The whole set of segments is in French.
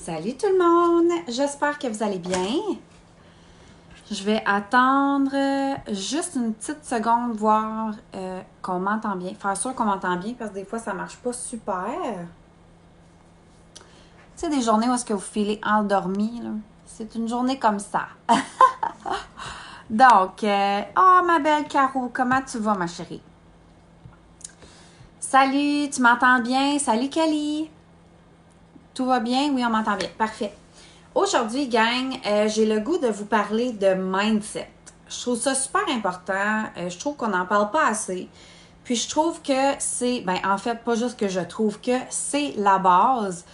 Salut tout le monde! J'espère que vous allez bien. Je vais attendre juste une petite seconde, voir qu'on m'entend bien. Faire sûr qu'on m'entend bien parce que des fois ça marche pas super. Tu sais, des journées où est-ce que vous filez endormi, là. C'est une journée comme ça. Donc, oh ma belle Caro, comment tu vas ma chérie? Salut, tu m'entends bien? Salut Kelly! Tout va bien? Oui, on m'entend bien. Parfait. Aujourd'hui, gang, j'ai le goût de vous parler de mindset. Je trouve ça super important. Je trouve qu'on n'en parle pas assez. Puis je trouve que c'est, en fait, pas juste que je trouve que c'est la base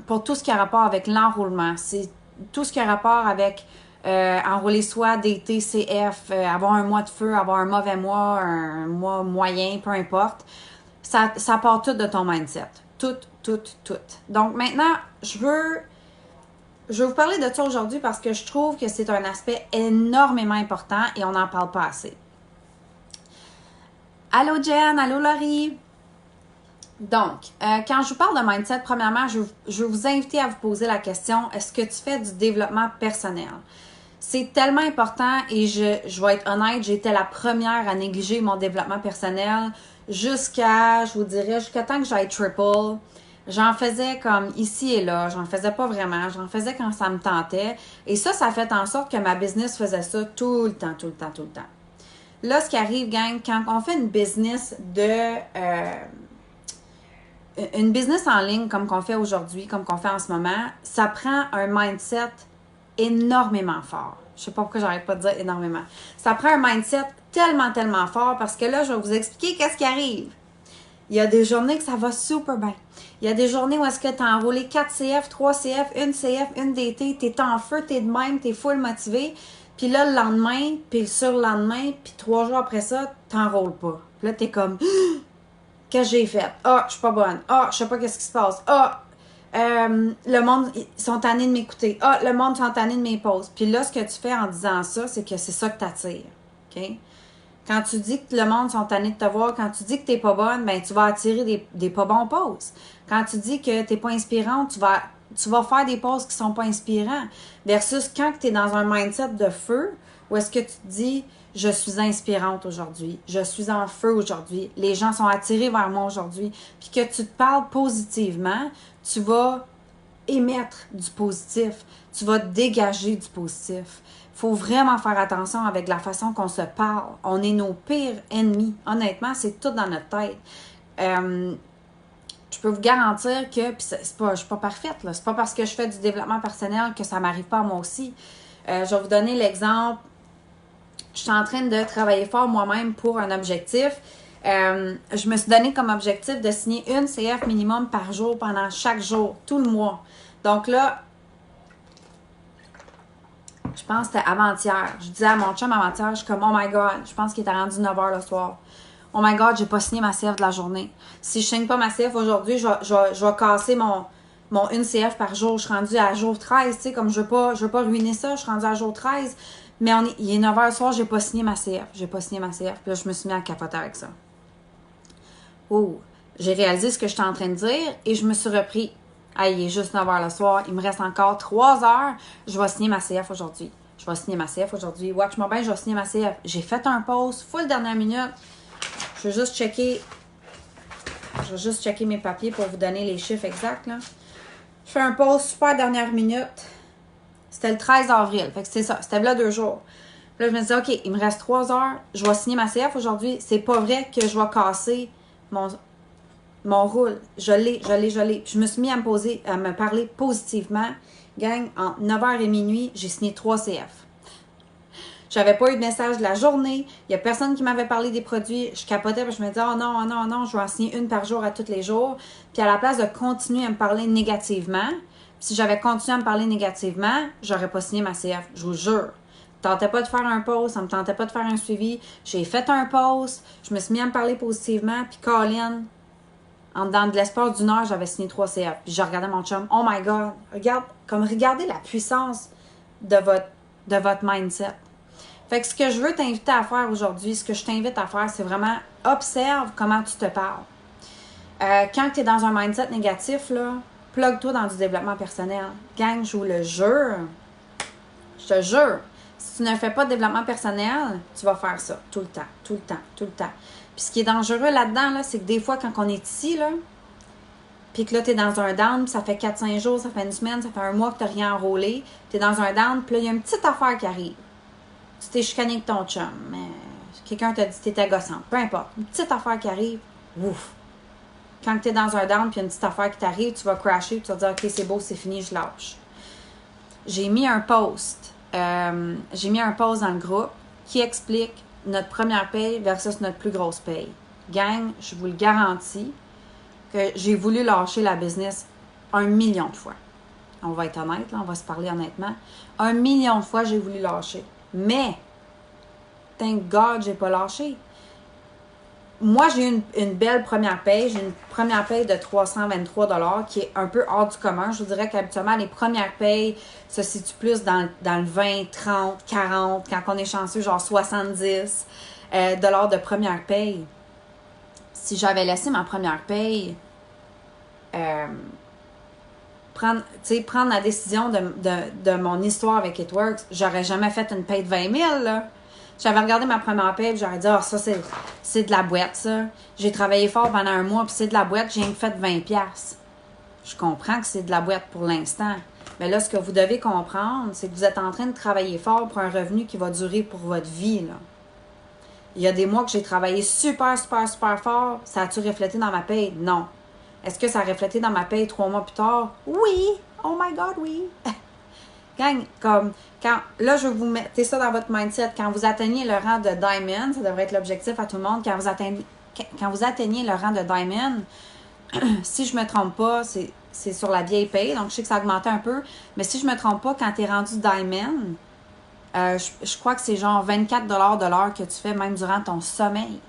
pour tout ce qui a rapport avec l'enroulement. C'est tout ce qui a rapport avec enrouler soit des TCF, avoir un mois de feu, avoir un mauvais mois, un mois moyen, peu importe. Ça part tout de ton mindset. Tout. Donc maintenant, je veux vous parler de ça aujourd'hui parce que je trouve que c'est un aspect énormément important et on n'en parle pas assez. Allô Jen, allô Laurie. Donc, quand je vous parle de mindset, premièrement, je veux vous inviter à vous poser la question, est-ce que tu fais du développement personnel? C'est tellement important et je vais être honnête, j'étais la première à négliger mon développement personnel jusqu'à temps que j'aille triple. J'en faisais comme ici et là, j'en faisais pas vraiment, j'en faisais quand ça me tentait. Et ça fait en sorte que ma business faisait ça tout le temps. Là, ce qui arrive, gang, quand on fait une business une business en ligne comme qu'on fait aujourd'hui, comme qu'on fait en ce moment, ça prend un mindset énormément fort. Je sais pas pourquoi j'arrête pas de dire énormément. Ça prend un mindset tellement fort parce que là, je vais vous expliquer qu'est-ce qui arrive. Il y a des journées que ça va super bien. Il y a des journées où est-ce que tu as enrôlé 4 CF, 3 CF, 1 CF, 1 DT, tu es en feu, tu es de même, tu es full motivé. Puis là, le lendemain, puis le surlendemain, puis 3 jours après ça, tu n'enrôles pas. Puis là, tu es comme, qu'est-ce que j'ai fait? Ah, je suis pas bonne. Ah, je sais pas qu'est-ce qui se passe. Ah, le monde, ils sont tannés de m'écouter. Ah, le monde sont tannés de mes pauses. Puis là, ce que tu fais en disant ça, c'est que c'est ça que tu attires. OK? Quand tu dis que le monde sont tannés de te voir, quand tu dis que t'es pas bonne, ben tu vas attirer des pas bons pauses. Quand tu dis que t'es pas inspirante, tu vas faire des pauses qui sont pas inspirants. Versus quand tu es dans un mindset de feu, où est-ce que tu te dis je suis inspirante aujourd'hui, je suis en feu aujourd'hui, les gens sont attirés vers moi aujourd'hui, puis que tu te parles positivement, tu vas émettre du positif, tu vas dégager du positif. Faut vraiment faire attention avec la façon qu'on se parle. On est nos pires ennemis. Honnêtement, c'est tout dans notre tête. Je peux vous garantir que, puis je suis pas parfaite, là. C'est pas parce que je fais du développement personnel que ça m'arrive pas à moi aussi. Je vais vous donner l'exemple. Je suis en train de travailler fort moi-même pour un objectif. Je me suis donné comme objectif de signer une CF minimum par jour pendant chaque jour, tout le mois. Donc là, je pense que c'était avant-hier. Je disais à mon chum avant-hier, je suis comme, oh my God, je pense qu'il était rendu 9h le soir. Oh my God, j'ai pas signé ma CF de la journée. Si je signe pas ma CF aujourd'hui, je vais casser mon 1 CF par jour. Je suis rendue à jour 13, tu sais, comme je veux pas ruiner ça, je suis rendue à jour 13. Mais il est 9h le soir, j'ai pas signé ma CF. Puis là, je me suis mis à capoter avec ça. Oh, j'ai réalisé ce que j'étais en train de dire et je me suis repris. Ah, il est juste 9h le soir. Il me reste encore 3 heures. Je vais signer ma CF aujourd'hui. Watch-moi bien, je vais signer ma CF. J'ai fait un pause, full dernière minute. Je vais juste checker mes papiers pour vous donner les chiffres exacts, là. Je fais un pause super dernière minute. C'était le 13 avril. Fait que c'est ça. C'était là 2 jours. Puis là, je me disais, OK, il me reste 3 heures. Je vais signer ma CF aujourd'hui. C'est pas vrai que je vais casser mon rôle. Je l'ai. Je me suis mis à me parler positivement. Gang, entre 9h et minuit, j'ai signé 3 CF. J'avais pas eu de message de la journée. Il y a personne qui m'avait parlé des produits. Je capotais parce que je me disais, oh non, je vais en signer une par jour à tous les jours. Puis à la place de continuer à me parler négativement, si j'avais continué à me parler négativement, j'aurais pas signé ma CF. Je vous jure. Ça me tentait pas de faire un post, ça me tentait pas de faire un suivi. J'ai fait un post, je me suis mis à me parler positivement, puis Colin, en dedans de l'espace d'1 heure, j'avais signé 3 CF. Puis j'ai regardé mon chum, oh my God, regardez la puissance de votre mindset. Fait que ce que je veux t'inviter à faire aujourd'hui, ce que je t'invite à faire, c'est vraiment observe comment tu te parles. Quand tu es dans un mindset négatif, là, plug-toi dans du développement personnel. Gang, je vous le jure. Je te jure. Si tu ne fais pas de développement personnel, tu vas faire ça tout le temps, tout le temps, tout le temps. Puis ce qui est dangereux là-dedans, là, c'est que des fois, quand on est ici, là, puis que là, tu es dans un down, puis ça fait 4-5 jours, ça fait une semaine, ça fait un mois que tu n'as rien enrôlé, tu es dans un down, puis là, il y a une petite affaire qui arrive. Tu t'es chicané avec ton chum, mais quelqu'un t'a dit que tu étais gossante, peu importe. Une petite affaire qui arrive, ouf. Quand tu es dans un down, puis il y a une petite affaire qui t'arrive, tu vas crasher, puis tu vas dire, OK, c'est beau, c'est fini, je lâche. J'ai mis un post dans le groupe qui explique notre première paye versus notre plus grosse paye. Gang, je vous le garantis que j'ai voulu lâcher la business 1 million de fois. On va être honnête, là, on va se parler honnêtement. 1 million de fois, j'ai voulu lâcher. Mais, thank God, j'ai pas lâché. Moi, j'ai eu une belle première paye. J'ai une première paye de 323 qui est un peu hors du commun. Je vous dirais qu'habituellement, les premières payes se situent plus dans le 20, 30, 40. Quand on est chanceux, genre 70 dollars de première paye. Si j'avais laissé ma première paye prendre la décision de mon histoire avec It Works, j'aurais jamais fait une paye de 20 000, là. J'avais regardé ma première paye et j'aurais dit, ah, ça, c'est de la boîte, ça. J'ai travaillé fort pendant un mois puis c'est de la boîte, j'ai fait 20$. Je comprends que c'est de la boîte pour l'instant. Mais là, ce que vous devez comprendre, c'est que vous êtes en train de travailler fort pour un revenu qui va durer pour votre vie, là. Il y a des mois que j'ai travaillé super, super, super fort. Ça a-tu reflété dans ma paye? Non. Est-ce que ça a reflété dans ma paye 3 mois plus tard? Oui! Oh my God, oui! Gang, comme, là, je vais vous mettre ça dans votre mindset. Quand vous atteignez le rang de Diamond, ça devrait être l'objectif à tout le monde. Quand vous atteignez le rang de Diamond, si je ne me trompe pas, c'est sur la vieille paye, donc je sais que ça a augmenté un peu. Mais si je ne me trompe pas, quand tu es rendu Diamond, je crois que c'est genre 24$ de l'heure que tu fais même durant ton sommeil.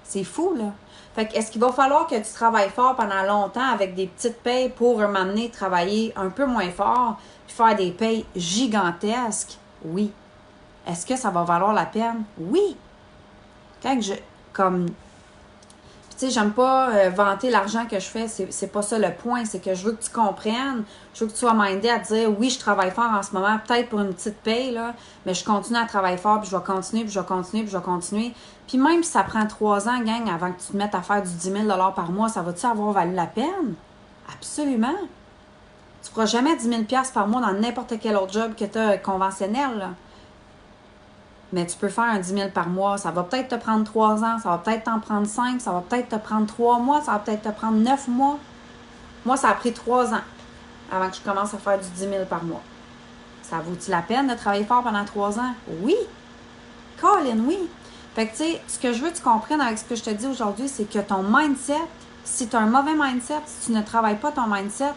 C'est fou, là. Fait que est-ce qu'il va falloir que tu travailles fort pendant longtemps avec des petites payes pour m'amener travailler un peu moins fort puis faire des payes gigantesques? Oui. Est-ce que ça va valoir la peine? Oui. Tu sais, j'aime pas vanter l'argent que je fais, c'est pas ça le point, c'est que je veux que tu comprennes, je veux que tu sois mindé à te dire, oui, je travaille fort en ce moment, peut-être pour une petite paye, là, mais je continue à travailler fort, puis je vais continuer, puis je vais continuer, puis je vais continuer. Puis même si ça prend 3 ans, gang, avant que tu te mettes à faire du 10 000 par mois, ça va-tu avoir valu la peine? Absolument. Tu feras jamais 10 000 par mois dans n'importe quel autre job que tu as conventionnel, là. Mais tu peux faire un 10 000 par mois. Ça va peut-être te prendre 3 ans, ça va peut-être t'en prendre 5, ça va peut-être te prendre 3 mois, ça va peut-être te prendre 9 mois. Moi, ça a pris 3 ans avant que je commence à faire du 10 000 par mois. Ça vaut-il la peine de travailler fort pendant 3 ans? Oui! Colin, oui! Fait que, tu sais, ce que je veux que tu comprennes avec ce que je te dis aujourd'hui, c'est que ton mindset, si tu as un mauvais mindset, si tu ne travailles pas ton mindset,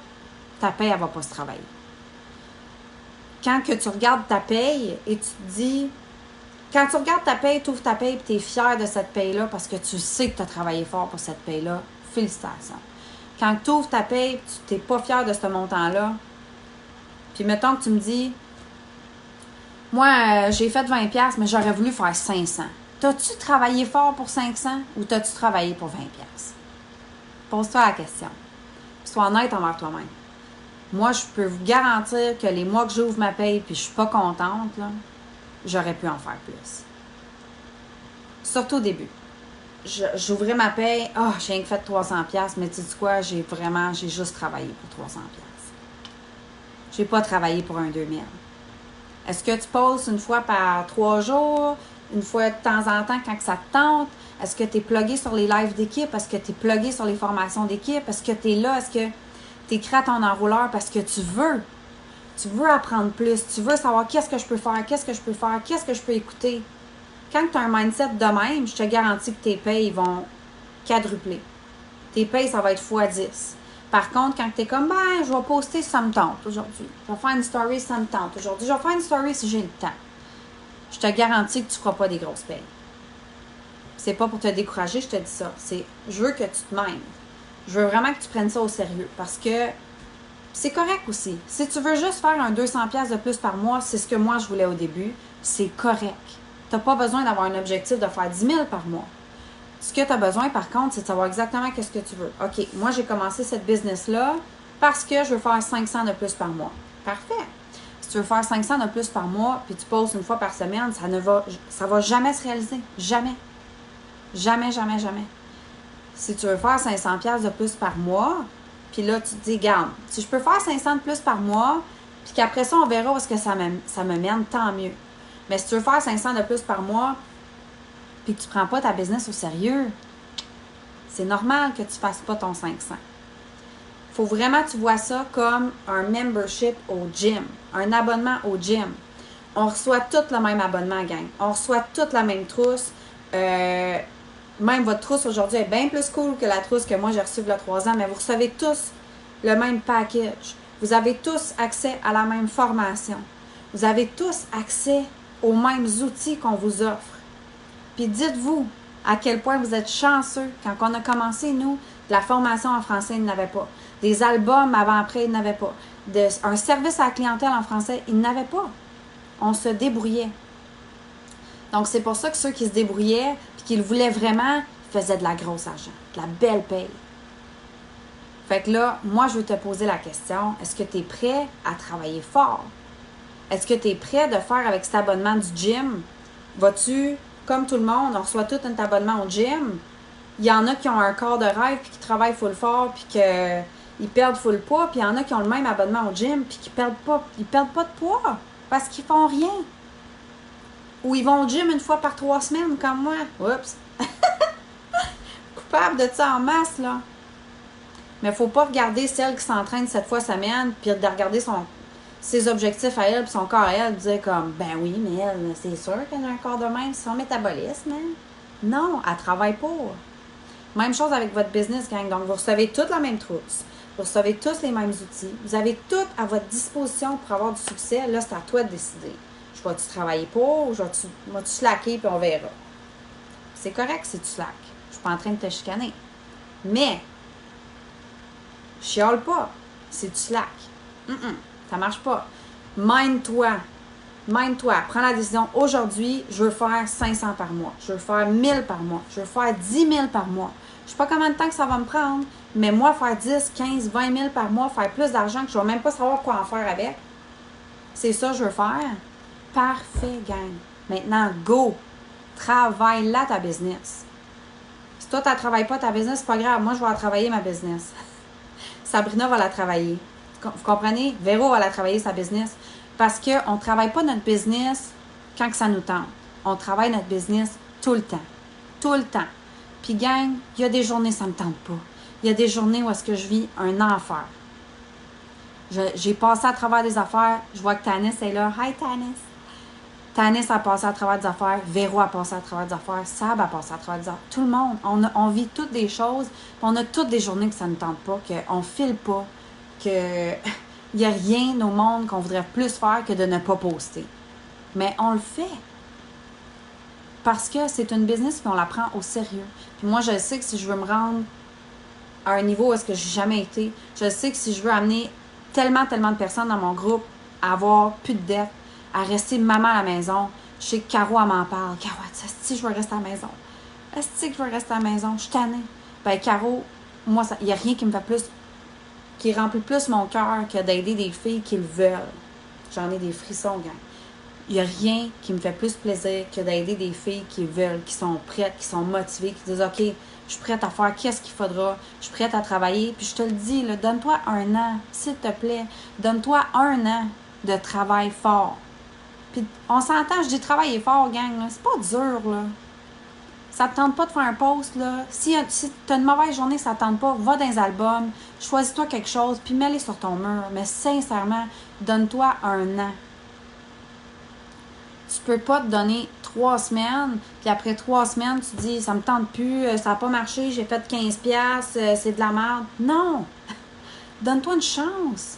ta paye, elle ne va pas se travailler. Quand que tu regardes ta paye et tu te dis... Quand tu regardes ta paye, tu ouvres ta paye et tu es fier de cette paye-là parce que tu sais que tu as travaillé fort pour cette paye-là, félicitations. Quand tu ouvres ta paye et tu n'es pas fier de ce montant-là, puis mettons que tu me dis, moi, j'ai fait 20$, mais j'aurais voulu faire 500. T'as-tu travaillé fort pour 500 ou t'as-tu travaillé pour 20$? Pose-toi la question. Sois honnête envers toi-même. Moi, je peux vous garantir que les mois que j'ouvre ma paye puis je suis pas contente, là, j'aurais pu en faire plus. Surtout au début. J'ouvrais ma paye, j'ai rien fait 300$, mais tu sais quoi, j'ai juste travaillé pour 300$. J'ai pas travaillé pour un 2000$. Est-ce que tu poses une fois par 3 jours, une fois de temps en temps quand ça te tente? Est-ce que tu es plugué sur les lives d'équipe? Est-ce que tu es plugué sur les formations d'équipe? Est-ce que tu es là? Est-ce que tu écris à ton enrouleur parce que tu veux? Tu veux apprendre plus, tu veux savoir qu'est-ce que je peux faire, qu'est-ce que je peux faire, qu'est-ce que je peux écouter. Quand tu as un mindset de même, je te garantis que tes payes vont quadrupler. Tes payes, ça va être x10. Par contre, quand tu es comme, je vais poster si ça me tente aujourd'hui. Je vais faire une story si ça me tente aujourd'hui. Je vais faire une story si j'ai le temps. Je te garantis que tu ne feras pas des grosses payes. C'est pas pour te décourager, je te dis ça. Je veux que tu te m'aimes. Je veux vraiment que tu prennes ça au sérieux parce que c'est correct aussi. Si tu veux juste faire un 200$ de plus par mois, c'est ce que moi je voulais au début, c'est correct. Tu n'as pas besoin d'avoir un objectif de faire 10 000 par mois. Ce que tu as besoin, par contre, c'est de savoir exactement qu'est-ce que tu veux. OK, moi j'ai commencé cette business-là parce que je veux faire 500 de plus par mois. Parfait. Si tu veux faire 500 de plus par mois, puis tu postes une fois par semaine, ça va jamais se réaliser. Jamais. Jamais, jamais, jamais. Si tu veux faire 500$ de plus par mois, puis là, tu te dis, garde, si je peux faire 500 de plus par mois, puis qu'après ça, on verra où est-ce que ça me mène, tant mieux. Mais si tu veux faire 500 de plus par mois, puis que tu ne prends pas ta business au sérieux, c'est normal que tu ne fasses pas ton 500. Il faut vraiment que tu vois ça comme un membership au gym, un abonnement au gym. On reçoit tout le même abonnement, gang. On reçoit toute la même trousse. Même votre trousse aujourd'hui est bien plus cool que la trousse que moi j'ai reçue il y a 3 ans, mais vous recevez tous le même package. Vous avez tous accès à la même formation. Vous avez tous accès aux mêmes outils qu'on vous offre. Puis dites-vous à quel point vous êtes chanceux. Quand on a commencé, nous, de la formation en français, il n'avait pas. Des albums avant-après, il n'avait pas. Un service à la clientèle en français, il n'avait pas. On se débrouillait. Donc, c'est pour ça que ceux qui se débrouillaient puis qui le voulaient vraiment, faisaient de la grosse argent, de la belle paye. Fait que là, moi, je veux te poser la question, est-ce que tu es prêt à travailler fort? Est-ce que tu es prêt de faire avec cet abonnement du gym? Vas-tu, comme tout le monde, on reçoit tout un abonnement au gym? Il y en a qui ont un corps de rêve puis qui travaillent full fort puis qu'ils perdent full poids, puis il y en a qui ont le même abonnement au gym puis qui perdent pas de poids parce qu'ils font rien. Ou ils vont au gym une fois par 3 semaines, comme moi. Oups! Coupable de ça en masse, là. Mais il ne faut pas regarder celle qui s'entraîne 7 fois semaine, puis de regarder ses objectifs à elle, puis son corps à elle, dire comme, ben oui, mais elle, c'est sûr qu'elle a un corps de même, son métabolisme, hein? Non, elle travaille pour. Même chose avec votre business, gang. Donc, vous recevez toute la même trousse. Vous recevez tous les mêmes outils. Vous avez tout à votre disposition pour avoir du succès. Là, c'est à toi de décider. Je vais-tu travailler pour ou vas-tu slacker puis on verra. C'est correct si tu slack. Je suis pas en train de te chicaner. Mais, chiale pas si tu slack. Ça marche pas. Mind-toi. Prends la décision. Aujourd'hui, je veux faire 500 par mois. Je veux faire 1000 par mois. Je veux faire 10 000 par mois. Je sais pas combien de temps que ça va me prendre, mais moi, faire 10, 15, 20 000 par mois, faire plus d'argent que je vais même pas savoir quoi en faire avec, c'est ça que je veux faire. Parfait, gang. Maintenant, go! Travaille là ta business. Si toi, tu ne travailles pas ta business, c'est pas grave. Moi, je vais la travailler, ma business. Sabrina va la travailler. Vous comprenez? Véro va la travailler, sa business. Parce qu'on ne travaille pas notre business quand que ça nous tente. On travaille notre business tout le temps. Tout le temps. Puis, gang, il y a des journées, ça ne me tente pas. Il y a des journées où est-ce que je vis un enfer. J'ai passé à travers des affaires. Je vois que Tanis est là. Hi, Tanis. Tanis a passé à travers des affaires. Véro a passé à travers des affaires. Sab a passé à travers des affaires. Tout le monde. On vit toutes des choses. On a toutes des journées que ça ne tente pas, qu'on ne file pas, qu'il n'y a rien au monde qu'on voudrait plus faire que de ne pas poster. Mais on le fait. Parce que c'est une business et on la prend au sérieux. Puis moi, je sais que si je veux me rendre à un niveau où est-ce que j'ai jamais été, je sais que si je veux amener tellement de personnes dans mon groupe à avoir plus de dettes, à rester maman à la maison, je sais que Caro, elle m'en parle. Caro, si je veux rester à la maison. Est-ce que je veux rester à la maison? Je suis tannée. Ben, Caro, moi, il n'y a rien qui me fait plus, qui remplit plus mon cœur que d'aider des filles qui le veulent. J'en ai des frissons, gang. Il n'y a rien qui me fait plus plaisir que d'aider des filles qui veulent, qui sont prêtes, qui sont motivées, qui disent « OK, je suis prête à faire qu'est-ce qu'il faudra, je suis prête à travailler. » Puis je te le dis, là, donne-toi 1 an, s'il te plaît. Donne-toi 1 an de travail fort. Puis on s'entend, je dis travailler fort, gang, là. C'est pas dur, là. Ça te tente pas de faire un post, là. Si tu as une mauvaise journée, ça te tente pas, va dans les albums, choisis-toi quelque chose, puis mets-les sur ton mur. Mais sincèrement, donne-toi 1 an. Tu peux pas te donner 3 semaines, puis après 3 semaines, tu dis, ça me tente plus, ça n'a pas marché, j'ai fait 15$, c'est de la merde. Non! Donne-toi une chance.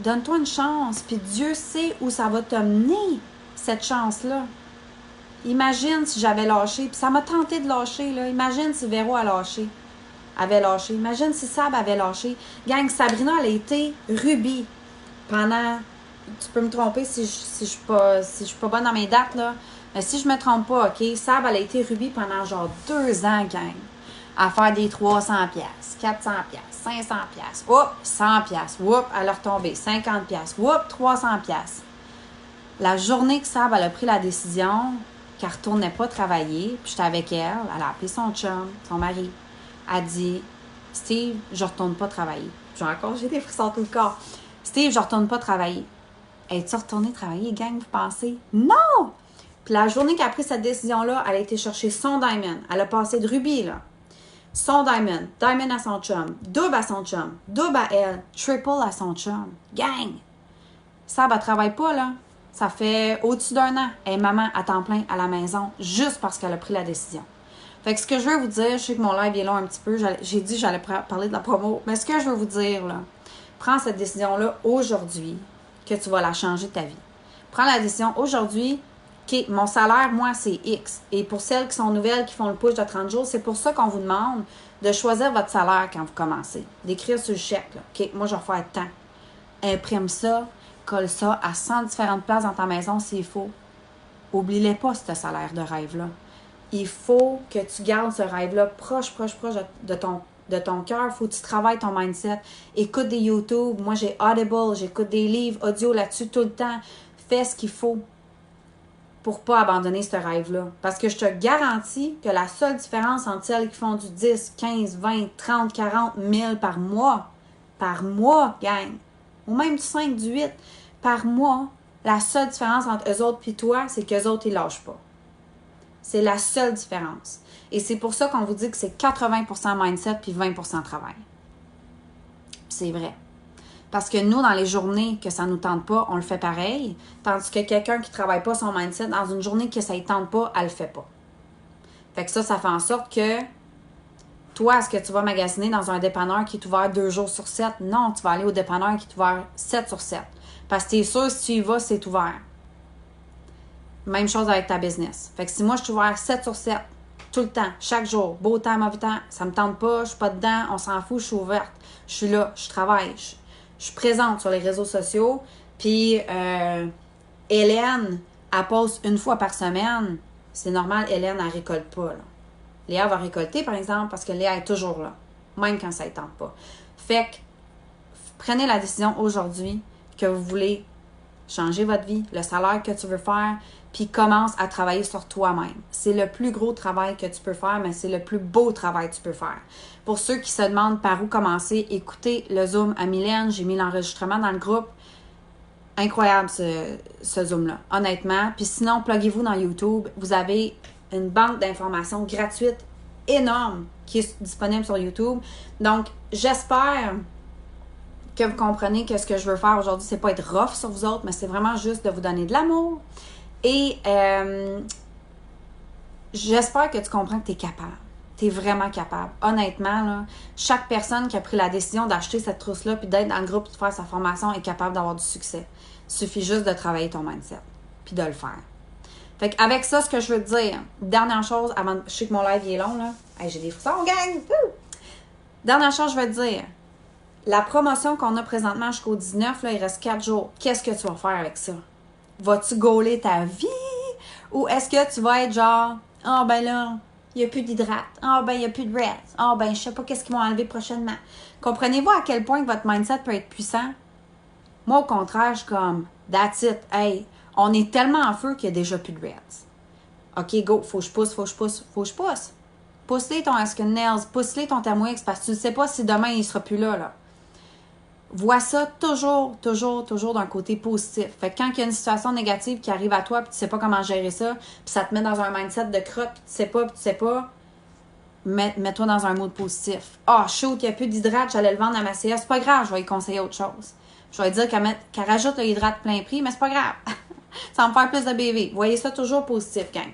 Donne-toi une chance, puis Dieu sait où ça va te mener, cette chance-là. Imagine si j'avais lâché, puis ça m'a tenté de lâcher, là. Imagine si Véro avait lâché. Imagine si Sab avait lâché. Gang, Sabrina, elle a été rubis pendant... Tu peux me tromper si je suis pas bonne dans mes dates, là. Mais si je me trompe pas, OK, Sab, elle a été rubis pendant genre 2 ans, gang. à faire des 300 pièces, 400 pièces, 500 pièces, oups, 100 pièces, oups, elle a retombé, 50 pièces, oups, 300 pièces. La journée que Sab, elle a pris la décision qu'elle ne retournait pas travailler, puis j'étais avec elle, elle a appelé son chum, son mari, elle a dit « Steve, je retourne pas travailler. » J'ai des frissons tout le corps. « Steve, je retourne pas travailler. » Es-tu retourné travailler, gang, vous pensez? Non! Puis la journée qu'elle a pris cette décision-là, elle a été chercher son diamond. Elle a passé de rubis, là. Son diamond, diamond à son chum, double à son chum, double à elle, triple à son chum. Gang! Sab, elle travaille pas, là. Ça fait au-dessus d'1 an. Elle est maman à temps plein à la maison, juste parce qu'elle a pris la décision. Fait que ce que je veux vous dire, je sais que mon live est long un petit peu, j'ai dit que j'allais parler de la promo, mais ce que je veux vous dire, là, prends cette décision-là aujourd'hui, que tu vas la changer de ta vie. Prends la décision aujourd'hui, OK, mon salaire, moi, c'est X. Et pour celles qui sont nouvelles, qui font le push de 30 jours, c'est pour ça qu'on vous demande de choisir votre salaire quand vous commencez. D'écrire sur le chèque, là. OK, moi, je vais faire tant. Imprime ça, colle ça à 100 différentes places dans ta maison s'il faut. Oublie-les pas, ce salaire de rêve-là. Il faut que tu gardes ce rêve-là proche de ton cœur. Il faut que tu travailles ton mindset. Écoute des YouTube. Moi, j'ai Audible. J'écoute des livres audio là-dessus tout le temps. Fais ce qu'il faut pour pas abandonner ce rêve-là. Parce que je te garantis que la seule différence entre celles qui font du 10, 15, 20, 30, 40 000 par mois, gang, ou même du 5, du 8, par mois, la seule différence entre eux autres et toi, c'est qu'eux autres, ils lâchent pas. C'est la seule différence. Et c'est pour ça qu'on vous dit que c'est 80% mindset puis 20% travail. C'est vrai. Parce que nous, dans les journées que ça ne nous tente pas, on le fait pareil. Tandis que quelqu'un qui ne travaille pas son mindset, dans une journée que ça ne tente pas, elle ne le fait pas. Fait que ça fait en sorte que toi, est-ce que tu vas magasiner dans un dépanneur qui est ouvert 2 jours sur 7? Non, tu vas aller au dépanneur qui est ouvert 7 sur 7. Parce que tu es sûr, si tu y vas, c'est ouvert. Même chose avec ta business. Fait que si moi, je suis ouvert 7 sur 7, tout le temps, chaque jour, beau temps, mauvais temps, ça me tente pas, je suis pas dedans, on s'en fout, je suis ouverte. Je suis là, je travaille, je suis présente sur les réseaux sociaux. Puis, Hélène, elle poste 1 fois par semaine. C'est normal, Hélène, elle récolte pas, là. Léa va récolter, par exemple, parce que Léa est toujours là, même quand ça ne tente pas. Fait que, prenez la décision aujourd'hui que vous voulez changer votre vie, le salaire que tu veux faire, puis commence à travailler sur toi-même. C'est le plus gros travail que tu peux faire, mais c'est le plus beau travail que tu peux faire. Pour ceux qui se demandent par où commencer, écoutez le Zoom à Mylène. J'ai mis l'enregistrement dans le groupe. Incroyable ce Zoom-là, honnêtement. Puis sinon, pluguez-vous dans YouTube. Vous avez une banque d'informations gratuite énorme qui est disponible sur YouTube. Donc, j'espère que vous comprenez que ce que je veux faire aujourd'hui, c'est pas être rough sur vous autres, mais c'est vraiment juste de vous donner de l'amour. Et j'espère que tu comprends que tu es capable. Tu es vraiment capable. Honnêtement, là, chaque personne qui a pris la décision d'acheter cette trousse-là puis d'être dans le groupe et de faire sa formation est capable d'avoir du succès. Il suffit juste de travailler ton mindset puis de le faire. Fait qu'avec ça, ce que je veux te dire, dernière chose, avant, je sais que mon live il est long, là. Hey, j'ai des frissons, gang! Dernière chose, je veux te dire, la promotion qu'on a présentement jusqu'au 19, là, il reste 4 jours. Qu'est-ce que tu vas faire avec ça? Vas-tu gauler ta vie? Ou est-ce que tu vas être genre, ah ben là, il n'y a plus d'hydrate. Ah ben, il n'y a plus de rest. Ah ben, je sais pas qu'est-ce qu'ils vont enlever prochainement. Comprenez-vous à quel point votre mindset peut être puissant? Moi, au contraire, je suis comme, that's it. Hey, on est tellement en feu qu'il n'y a déjà plus de rest. OK, go, faut que je pousse. Pousse-les ton Askin Nails, pousse-les ton Thermomix parce que tu ne sais pas si demain il ne sera plus là. Vois ça toujours d'un côté positif. Fait que quand il y a une situation négative qui arrive à toi puis tu sais pas comment gérer ça, puis ça te met dans un mindset de crotte puis tu sais pas, mets-toi dans un mode positif. Ah, shoot, il n'y a plus d'hydrate, j'allais le vendre à ma CA, c'est pas grave, je vais lui conseiller autre chose. Je vais lui dire qu'elle rajoute l'hydrate plein prix, mais c'est pas grave. Ça va me faire plus de BV. Voyez ça toujours positif, gang.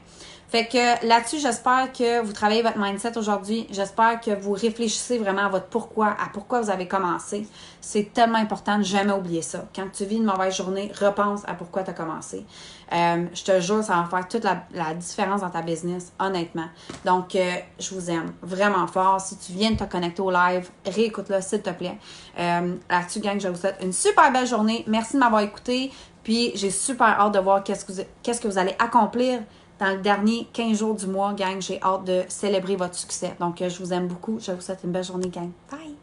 Fait que là-dessus, j'espère que vous travaillez votre mindset aujourd'hui. J'espère que vous réfléchissez vraiment à votre pourquoi, à pourquoi vous avez commencé. C'est tellement important de jamais oublier ça. Quand tu vis une mauvaise journée, repense à pourquoi tu as commencé. Je te jure, ça va faire toute la différence dans ta business, honnêtement. Donc, je vous aime vraiment fort. Si tu viens de te connecter au live, réécoute-le, s'il te plaît. Là-dessus, gang, je vous souhaite une super belle journée. Merci de m'avoir écouté. Puis, j'ai super hâte de voir qu'est-ce que vous allez accomplir dans le dernier 15 jours du mois, gang. J'ai hâte de célébrer votre succès. Donc, je vous aime beaucoup. Je vous souhaite une belle journée, gang. Bye!